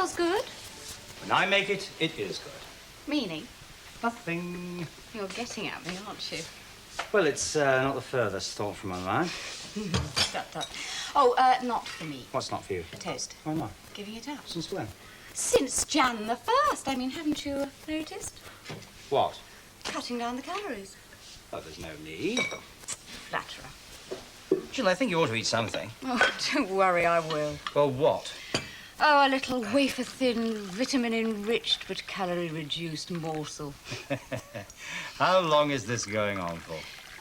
smells good. When I make it, it is good. Meaning? Nothing. You're getting at me, aren't you? Well, it's not the furthest thought from my mind. Tut. Oh, not for me. What's not for you? Toast. Why not? Giving it up. Since when? Since Jan the 1st. I mean, haven't you noticed? What? Cutting down the calories. Oh, there's no need. Flatterer. Jill, I think you ought to eat something. Oh, don't worry, I will. Well, what? Oh, a little wafer-thin, vitamin-enriched but calorie-reduced morsel. How long is this going on for?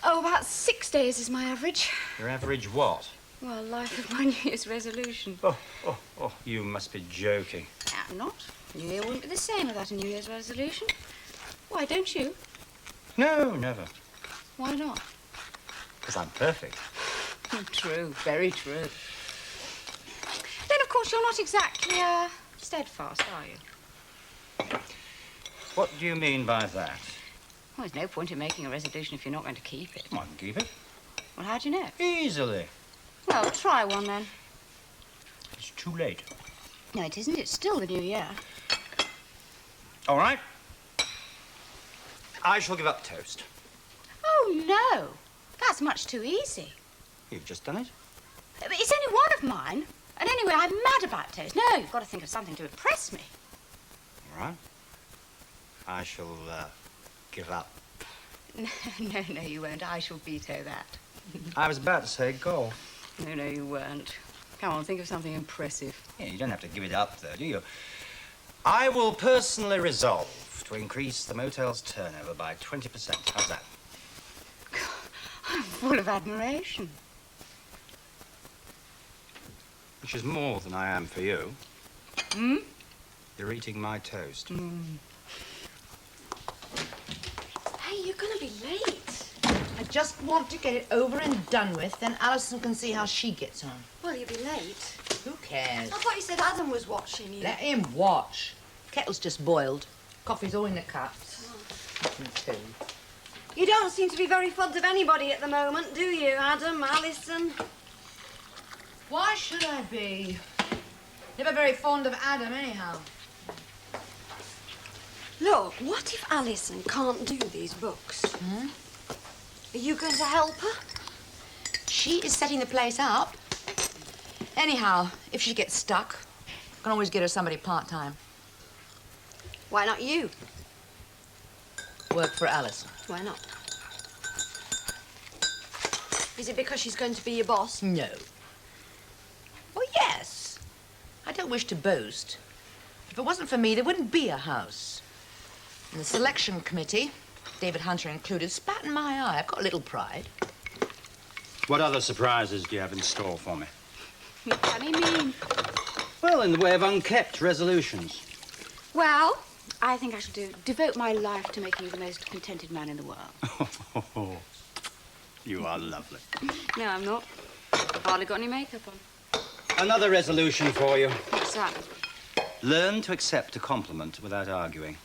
Oh, about 6 days is my average. Your average what? Well, life of my New Year's resolution. Oh, you must be joking. I'm not. New Year wouldn't be the same without a New Year's resolution. Why, don't you? No, never. Why not? Because I'm perfect. True, very true. Then, of course, you're not exactly, steadfast, are you? What do you mean by that? Well, there's no point in making a resolution if you're not going to keep it. I can keep it. Well, how do you know? Easily. Well, try one, then. It's too late. No, it isn't. It's still the New Year. All right. I shall give up toast. Oh, no. That's much too easy. You've just done it. But it's only one of mine. And anyway, I'm mad about toast. No, you've got to think of something to impress me. All right. I shall give up. No, you won't. I shall veto that. I was about to say golf. No, you weren't. Come on, think of something impressive. Yeah, you don't have to give it up, though, do you? I will personally resolve to increase the motel's turnover by 20%. How's that? I'm full of admiration. Which is more than I am for you. Hmm? You're eating my toast. Hey, you're going to be late. I just want to get it over and done with, then Alison can see how she gets on. Well, you'll be late. Who cares? I thought you said Adam was watching you. Let him watch. Kettle's just boiled. Coffee's all in the cups. Too. You don't seem to be very fond of anybody at the moment, do you, Adam, Alison? Why should I be? Never very fond of Adam, anyhow. Look, what if Alison can't do these books? Are you going to help her? She is setting the place up. Anyhow, if she gets stuck, I can always get her somebody part-time. Why not you? Work for Alison. Why not? Is it because she's going to be your boss? No. Oh, yes. I don't wish to boast. If it wasn't for me, there wouldn't be a house. And the selection committee, David Hunter included, spat in my eye. I've got a little pride. What other surprises do you have in store for me? What can he mean? Well, in the way of unkept resolutions. Well, I think I shall devote my life to making you the most contented man in the world. You are lovely. No, I'm not. Hardly got any makeup on. Another resolution for you. What's that? Learn to accept a compliment without arguing.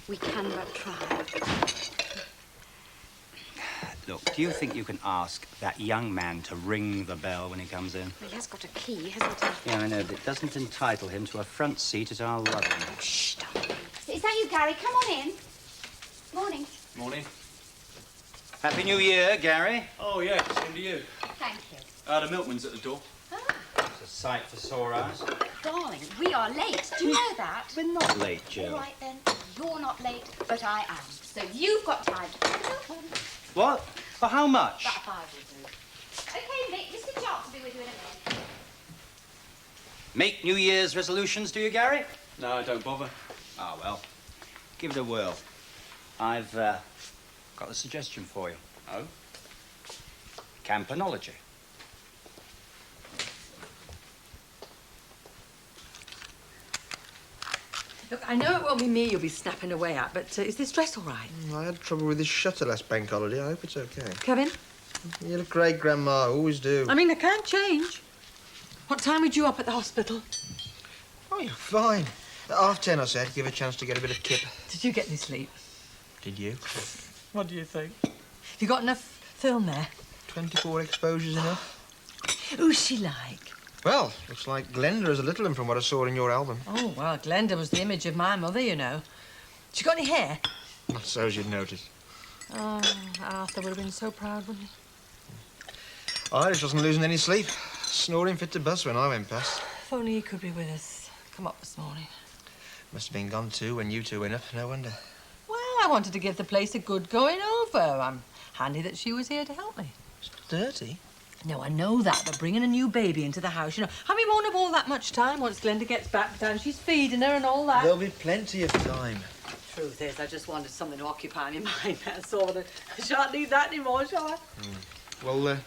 We can but try. Look, do you think you can ask that young man to ring the bell when he comes in? Well, he has got a key, hasn't he? Yeah, I know, but it doesn't entitle him to a front seat at our wedding. Oh, shh, darling. Is that you, Gary? Come on in. Morning. Morning. Happy New Year, Gary. Oh, yeah, same to you. Thank you. The milkman's at the door. It's a sight for sore eyes. Darling, we are late. Do you know that? We're not late, Jill. All right, then. You're not late, but I am. So you've got time to put your phone. What? For how much? About 5 will do. Okay, Nick, Mr. Jock will be with you in a minute. Make New Year's resolutions, do you, Gary? No, don't bother. Ah, well, give it a whirl. I've got a suggestion for you. Oh? Campanology. Look, I know it won't be me you'll be snapping away at, but is this dress all right? I had trouble with this shutter last bank holiday. I hope it's okay. Kevin? You look great, Grandma. Always do. I mean, I can't change. What time were you up at the hospital? Oh, you're fine. At 10:30, I said. Give a chance to get a bit of kip. Did you get any sleep? Did you? What do you think? You got enough film there? 24 exposures enough? Who's she like? Well, looks like Glenda is a little one from what I saw in your album. Oh, well, Glenda was the image of my mother, you know. She got any hair? Not so as you'd notice. Oh, Arthur would have been so proud, wouldn't he? Irish wasn't losing any sleep. Snoring fit to bust when I went past. If only he could be with us. Come up this morning. Must have been gone too when you two went up, no wonder. Well, I wanted to give the place a good going over. I'm handy that she was here to help me. It's dirty. No, I know that, but bringing a new baby into the house, you know, I mean, won't have all that much time once Glenda gets back down. She's feeding her and all that. There'll be plenty of time. Truth is, I just wanted something to occupy my mind, that's all. I shan't need that anymore, shall I? Well,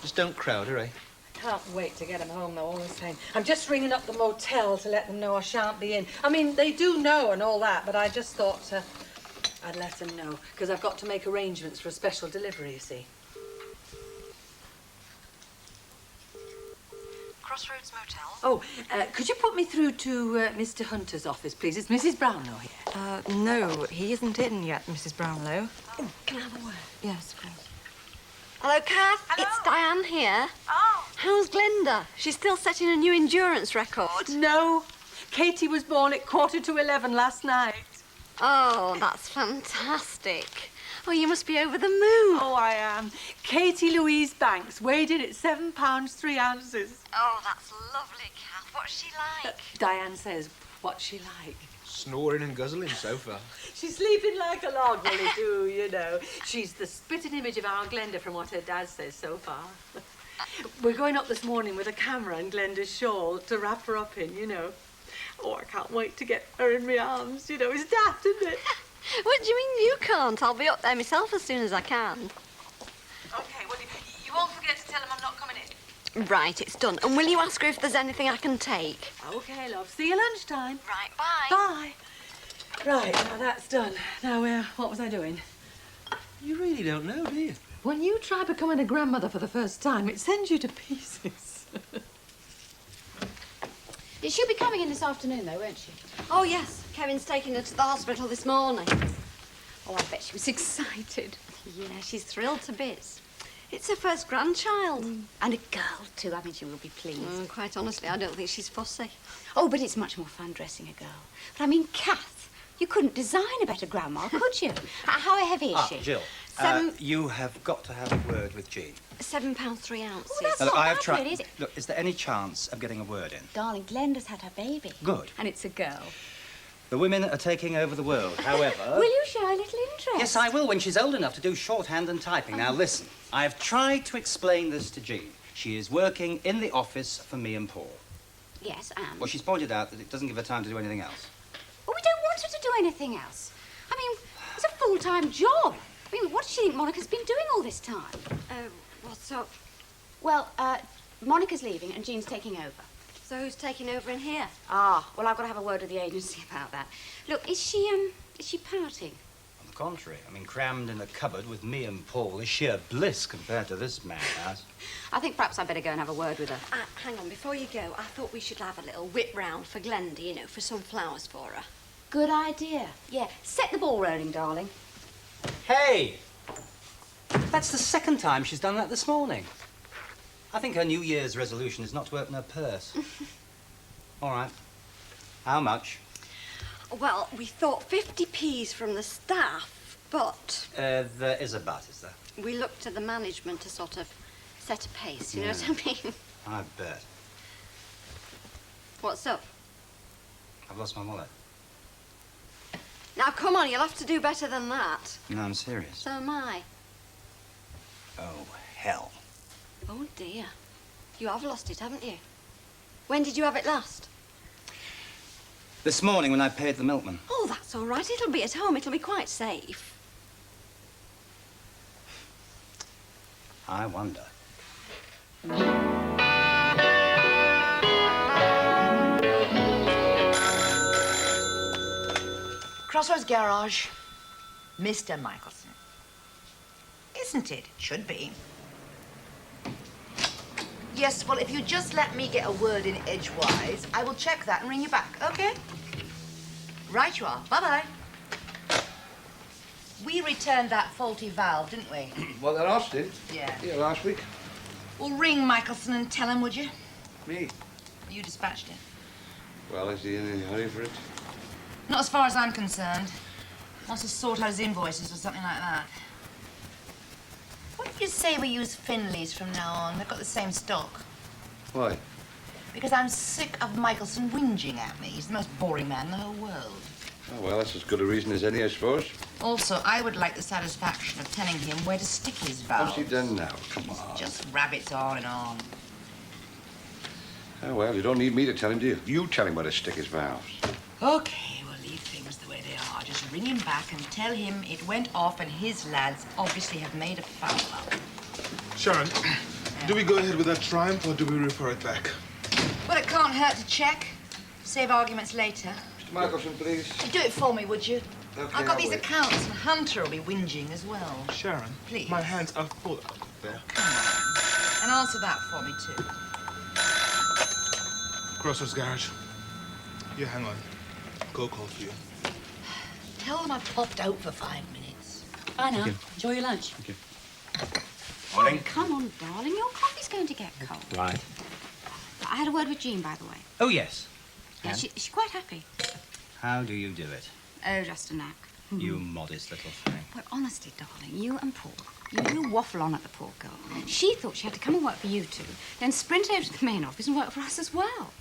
just don't crowd her, eh? Can't wait to get him home, though, all the same. I'm just ringing up the motel to let them know I shan't be in. I mean, they do know and all that, but I just thought I'd let them know, because I've got to make arrangements for a special delivery, you see. Crossroads Motel? Oh, could you put me through to Mr. Hunter's office, please? It's Mrs. Brownlow here. No, he isn't in yet, Mrs. Brownlow. Oh, can I have a word? Yes, please. Hello, Kath. Hello. It's Diane here. Oh. How's Glenda? She's still setting a new endurance record. No, Katie was born at 11:15 last night. Oh, that's fantastic. Oh, you must be over the moon. Oh, I am. Katie Louise Banks weighed in at 7 pounds 3 ounces. Oh, that's lovely, Kath. What's she like? Diane says, what's she like? Snoring and guzzling so far. She's sleeping like a log, Willie do, you know. She's the spitting image of our Glenda from what her dad says so far. We're going up this morning with a camera and Glenda's shawl to wrap her up in, you know. Oh, I can't wait to get her in my arms, you know. It's daft, isn't it? What do you mean you can't? I'll be up there myself as soon as I can. OK, well, you won't forget to tell them I'm not coming in. Right, it's done. And will you ask her if there's anything I can take? OK, love. See you lunchtime. Right, bye. Bye. Right, now that's done. Now, what was I doing? You really don't know, do you? When you try becoming a grandmother for the first time, it sends you to pieces. She'll be coming in this afternoon, though, won't she? Oh, yes. Kevin's taking her to the hospital this morning. Oh, I bet she was excited. Yeah, she's thrilled to bits. It's her first grandchild. And a girl, too. I mean, she will be pleased. Quite honestly, I don't think she's fussy. Oh, but it's much more fun dressing a girl. But I mean, Kath, you couldn't design a better grandma, could you? How heavy is she? Jill, you have got to have a word with Jean. £7 3 ounces. Oh, that's Now, look, not I have bad, tried. really, is it? Look, is there any chance of getting a word in? Darling, Glenda's had her baby. Good. And it's a girl. The women are taking over the world. However... Will you show a little interest? Yes, I will, when she's old enough to do shorthand and typing. Now, listen. I have tried to explain this to Jean. She is working in the office for me and Paul. Yes, and? Well, she's pointed out that it doesn't give her time to do anything else. Well, we don't want her to do anything else. I mean, it's a full-time job. I mean, what does she think Monica's been doing all this time? What's up? Well, Monica's leaving and Jean's taking over. So who's taking over in here? Ah, well, I've got to have a word with the agency about that. Look, is she pouting? On the contrary, I mean, crammed in a cupboard with me and Paul is sheer bliss compared to this madhouse. I think perhaps I'd better go and have a word with her. Hang on, before you go, I thought we should have a little whip round for Glenda, you know, for some flowers for her. Good idea. Yeah, set the ball rolling, darling. Hey! That's the second time she's done that this morning. I think her New Year's resolution is not to open her purse. All right. How much? Well, we thought 50p's from the staff, but There is a but, is there? we looked to the management to sort of set a pace, you know what I mean? I bet. What's up? I've lost my wallet. Now, come on, you'll have to do better than that. No, I'm serious. So am I. Oh, hell. Oh, dear. You have lost it, haven't you? When did you have it last? This morning when I paid the milkman. Oh, that's all right. It'll be at home. It'll be quite safe. I wonder. Crossroads Garage. Mr. Michelson. Isn't it? Should be. Yes, well, if you just let me get a word in edgewise, I will check that and ring you back, okay? Right you are. Bye-bye. We returned that faulty valve, didn't we? Well, the last did. Yeah. Yeah, last week. Well, ring Michelson and tell him, would you? Me? You dispatched it. Well, is he in any hurry for it? Not as far as I'm concerned. Wants to sort out his invoices or something like that. What if you say we use Finley's from now on? They've got the same stock. Why? Because I'm sick of Michelson whinging at me. He's the most boring man in the whole world. Oh, well, that's as good a reason as any, I suppose. Also, I would like the satisfaction of telling him where to stick his valves. What's he done now? Come on. Just rabbits on and on. Oh, well, you don't need me to tell him, do you? You tell him where to stick his valves. Okay, we'll leave things the way they are. Just ring him back and tell him it went off and his lads obviously have made a foul up. Sharon, do we go ahead with that triumph or do we refer it back? Well, it can't hurt to check. Save arguments later. Mr. Michelson, please. You'd do it for me, would you? Okay, I've got I'll these wait. accounts and Hunter will be whinging as well. Sharon, Please. my hands are full out there. And answer that for me, too. Crossroads Garage. You hang on. Go call for you. Tell them I popped out for 5 minutes. Bye now. Enjoy your lunch. Thank you. Oh, come on, darling. Your coffee's going to get cold. Right. I had a word with Jean, by the way. Oh, yes. Yeah, And? she's quite happy. How do you do it? Oh, just a knack. You modest little thing. Well, honestly, darling, you and Paul, you waffle on at the poor girl. She thought she had to come and work for you two, then sprint over to the main office and work for us as well.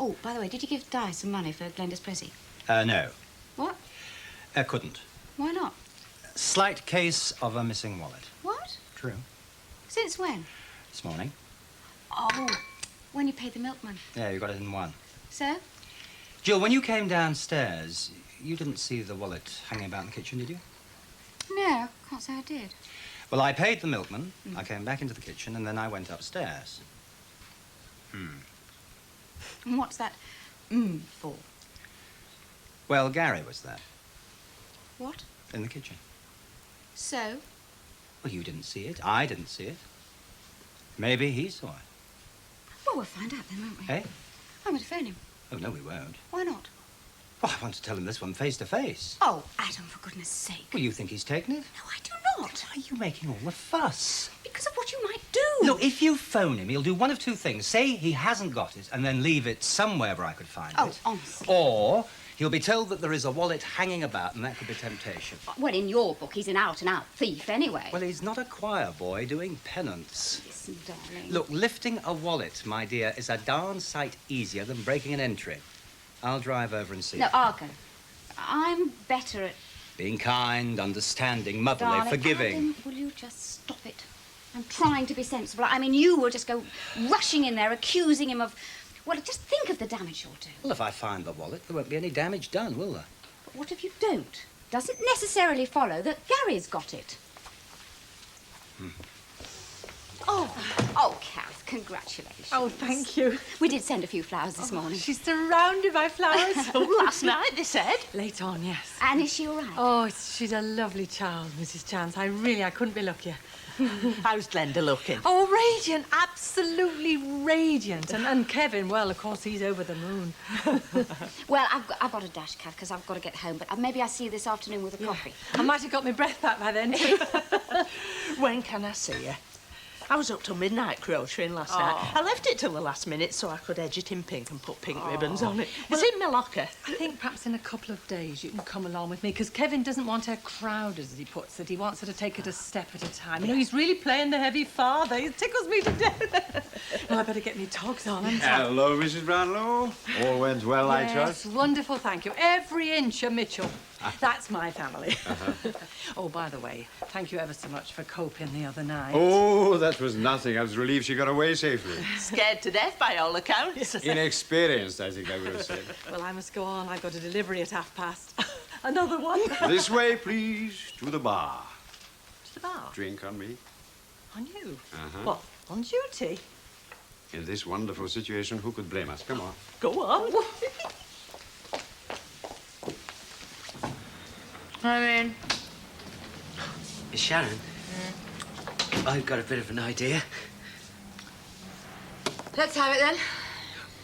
Oh, by the way, did you give Di some money for Glenda's Prezi? No. What? Couldn't. Why not? Slight case of a missing wallet. What? True. Since when? This morning. Oh, when you paid the milkman. Yeah, you got it in one. So? Jill, when you came downstairs, you didn't see the wallet hanging about in the kitchen, did you? No, can't say I did. Well, I paid the milkman, I came back into the kitchen, and then I went upstairs. And what's that for? Well, Gary was there, What? in the kitchen. So? Well, you didn't see it. I didn't see it. Maybe he saw it. Well, we'll find out then, won't we? Eh? I'm going to phone him. Oh, no, we won't. Why not? Well, I want to tell him this one face to face. Oh, Adam, for goodness sake. Well, you think he's taken it? No, I do not. Why are you making all the fuss? Because of what you might do. Look, if you phone him, he'll do one of two things. Say he hasn't got it and then leave it somewhere where I could find Oh, it. honestly. Or he'll be told that there is a wallet hanging about and that could be temptation. Well, in your book, he's an out-and-out thief anyway. Well, he's not a choir boy doing penance. Listen, darling. Look, lifting a wallet, my dear, is a darn sight easier than breaking an entry. I'll drive over and see No, you. I'll go. I'm better at... Being kind, understanding, motherly, Darling, forgiving. Adam, will you just stop it? I'm trying to be sensible. I mean, you will just go rushing in there, accusing him of... Well, just think of the damage you'll do. Well, if I find the wallet, there won't be any damage done, will there? But what if you don't? Doesn't necessarily follow that Gary's got it. Oh, Kath, congratulations. Oh, thank you. We did send a few flowers this morning. She's surrounded by flowers. Oh, last night, they said. Late on, yes. And is she all right? Oh, she's a lovely child, Mrs. Chance. I couldn't be luckier. How's Glenda looking? Oh, radiant, absolutely radiant. And Kevin, well, of course, he's over the moon. Well, I've got a dash, Kath, because I've got to get home. But maybe I'll see you this afternoon with a coffee. I might have got my breath back by then, too. When can I see you? I was up till midnight crocheting last night. I left it till the last minute so I could edge it in pink and put pink ribbons on it. It's in my locker. I think perhaps in a couple of days you can come along with me, because Kevin doesn't want her crowded, as he puts it. He wants her to take it a step at a time. You know, he's really playing the heavy father. He tickles me to death. Well, I better get me togs on. Hello, Mrs. Brownlow. All went well, I Yes, trust. wonderful, thank you. Every inch a Mitchell. That's my family. Oh, by the way, thank you ever so much for coping the other night. Oh, that was nothing. I was relieved she got away safely. Scared to death by all accounts. Inexperienced, I think I would have said. Well, I must go on. I've got a delivery at 1:30. Another one. This way, please, to the bar. To the bar. Drink on me. On you? Uh-huh. What, on duty? In this wonderful situation, who could blame us? Come on. Go on. I'm in. Miss Sharon, I've got a bit of an idea. Let's have it then.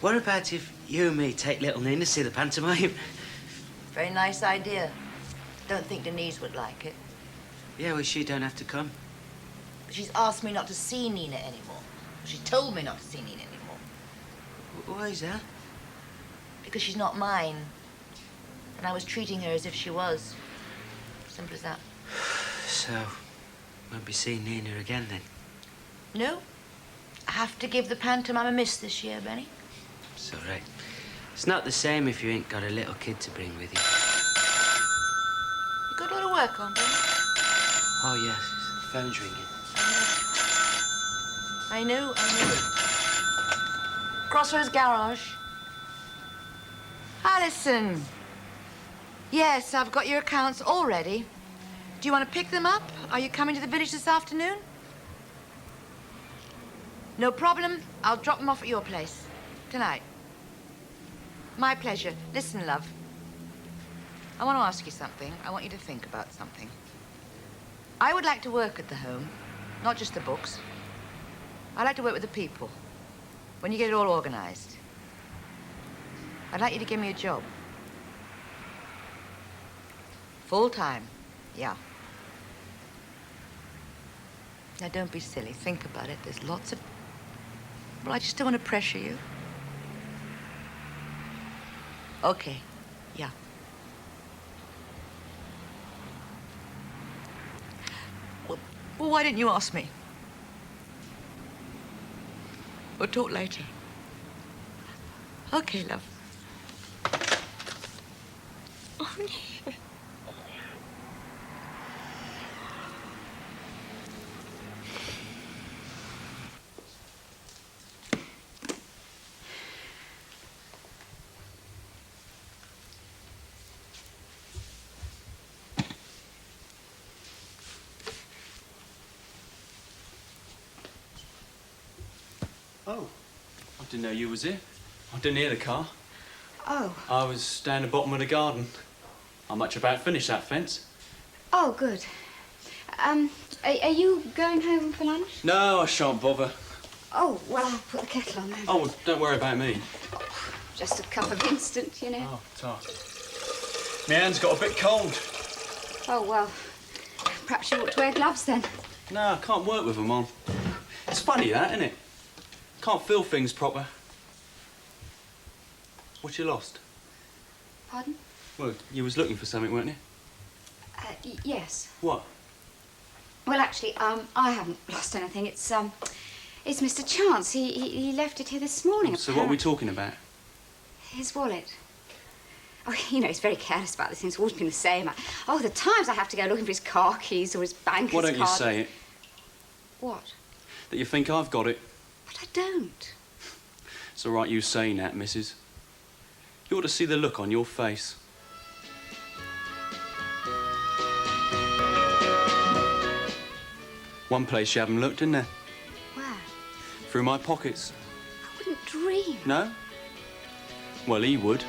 What about if you and me take little Nina to see the pantomime? Very nice idea. Don't think Denise would like it. Yeah, well, she don't have to come. But she's asked me not to see Nina anymore. She told me not to see Nina anymore. Why is that? Because she's not mine. And I was treating her as if she was. Simple as that. So, won't be seeing Nina again then? No. I have to give the pantomime a miss this year, Benny. It's all right. It's not the same if you ain't got a little kid to bring with you. You got a lot of work on, Benny. Oh, yes. The phone's ringing. I know. Crossroads Garage. Alison. Yes, I've got your accounts all ready. Do you want to pick them up? Are you coming to the village this afternoon? No problem. I'll drop them off at your place. Tonight. My pleasure. Listen, love. I want to ask you something. I want you to think about something. I would like to work at the home, not just the books. I like to work with the people. When you get it all organized. I'd like you to give me a job. Full time. Yeah. Now, don't be silly. Think about it. There's lots of... Well, I just don't want to pressure you. Okay. Yeah. Well, why didn't you ask me? We'll talk later. Okay, love. Oh, no. Oh, I didn't know you was here. I didn't hear the car. Oh. I was down the bottom of the garden. I'm much about finished that fence. Oh, good. Are you going home for lunch? No, I shan't bother. Oh, well, I'll put the kettle on then. Oh, well, don't worry about me. Just a cup of instant, you know. Oh, tough. My hand's got a bit cold. Oh, well, perhaps you ought to wear gloves then. No, I can't work with them on. It's funny, that, isn't it? Can't feel things proper. What you lost? Pardon? Well, you was looking for something, weren't you? Yes. What? Well, actually, I haven't lost anything. It's Mr. Chance. He left it here this morning. So what are we talking about? His wallet. Oh, you know, he's very careless about this thing. It's always been the same. Oh, the times I have to go looking for his car keys or his banker's card. Why don't you say it? What? That you think I've got it. But I don't. It's all right you saying that, missus. You ought to see the look on your face. One place you haven't looked, isn't there? Where? Through my pockets. I wouldn't dream. No? Well, he would.